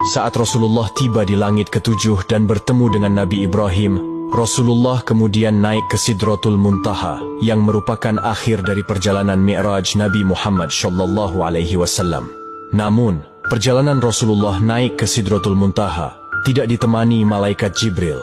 Saat Rasulullah tiba di langit ketujuh dan bertemu dengan Nabi Ibrahim, Rasulullah kemudian naik ke Sidratul Muntaha, yang merupakan akhir dari perjalanan Mi'raj Nabi Muhammad SAW. Namun, perjalanan Rasulullah naik ke Sidratul Muntaha tidak ditemani malaikat Jibril.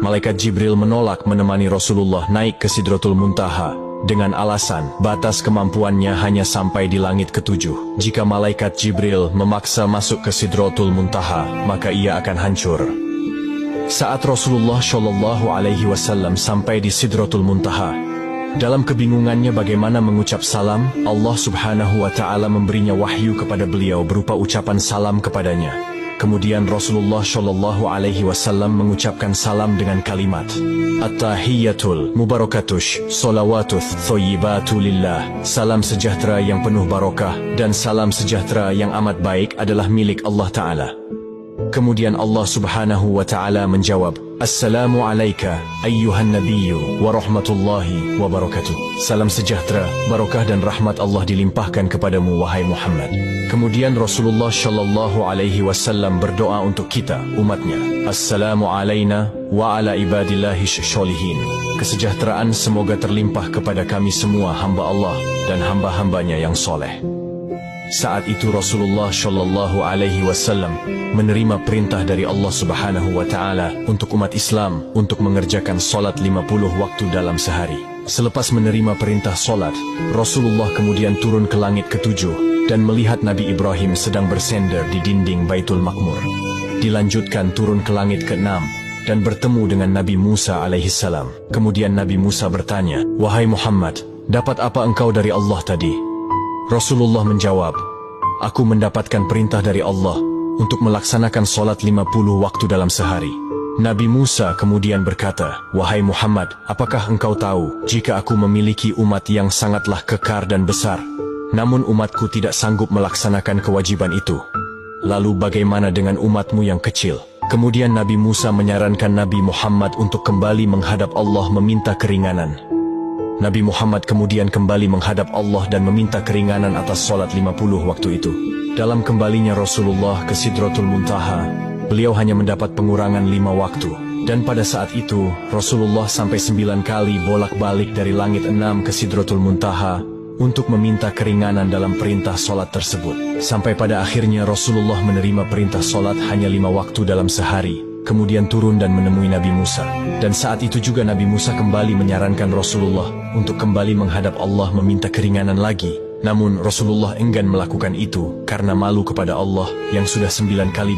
Malaikat Jibril menolak menemani Rasulullah naik ke Sidratul Muntaha dengan alasan batas kemampuannya hanya sampai di langit ketujuh. Jika malaikat Jibril memaksa masuk ke Sidratul Muntaha, maka ia akan hancur. Saat Rasulullah SAW sampai di Sidratul Muntaha, dalam kebingungannya bagaimana mengucap salam, Allah Subhanahu wa Ta'ala memberinya wahyu kepada beliau berupa ucapan salam kepadanya. Kemudian Rasulullah SAW mengucapkan salam dengan kalimat At-tahiyyatul mubarakatush salawatuth thoyyibatu lillah. Salam sejahtera yang penuh barokah dan salam sejahtera yang amat baik adalah milik Allah Ta'ala. Kemudian Allah Subhanahu wa Ta'ala menjawab, Assalamu alayka ayyuhan nabiyyu wa rahmatullahi wa barakatuh. Salam sejahtera, barokah dan rahmat Allah dilimpahkan kepadamu wahai Muhammad. Kemudian Rasulullah SAW berdoa untuk kita, umatnya. Assalamu alayna wa ala ibadillahi sholihin. Kesejahteraan semoga terlimpah kepada kami semua hamba Allah dan hamba-hambanya yang soleh. Saat itu Rasulullah SAW menerima perintah dari Allah Subhanahu wa Ta'ala untuk umat Islam untuk mengerjakan solat 50 waktu dalam sehari. Selepas menerima perintah solat, Rasulullah kemudian turun ke langit ketujuh dan melihat Nabi Ibrahim sedang bersender di dinding Baitul Maqmur. Dilanjutkan turun ke langit ke-6 dan bertemu dengan Nabi Musa alaihissalam. Kemudian Nabi Musa bertanya, Wahai Muhammad, dapat apa engkau dari Allah tadi? Rasulullah menjawab, Aku mendapatkan perintah dari Allah untuk melaksanakan solat 50 waktu dalam sehari. Nabi Musa kemudian berkata, Wahai Muhammad, apakah engkau tahu jika aku memiliki umat yang sangatlah kekar dan besar, namun umatku tidak sanggup melaksanakan kewajiban itu? Lalu bagaimana dengan umatmu yang kecil? Kemudian Nabi Musa menyarankan Nabi Muhammad untuk kembali menghadap Allah meminta keringanan. Nabi Muhammad kemudian kembali menghadap Allah dan meminta keringanan atas solat 50 waktu itu. Dalam kembalinya Rasulullah ke Sidratul Muntaha, beliau hanya mendapat pengurangan 5 waktu. Dan pada saat itu, Rasulullah sampai 9 kali bolak-balik dari langit 6 ke Sidratul Muntaha untuk meminta keringanan dalam perintah solat tersebut. Sampai pada akhirnya Rasulullah menerima perintah solat hanya 5 waktu dalam sehari. Kemudian turun dan menemui Nabi Musa. Dan saat itu juga Nabi Musa kembali menyarankan Rasulullah untuk kembali menghadap Allah meminta keringanan lagi. Namun Rasulullah enggan melakukan itu karena malu kepada Allah yang sudah 9 kali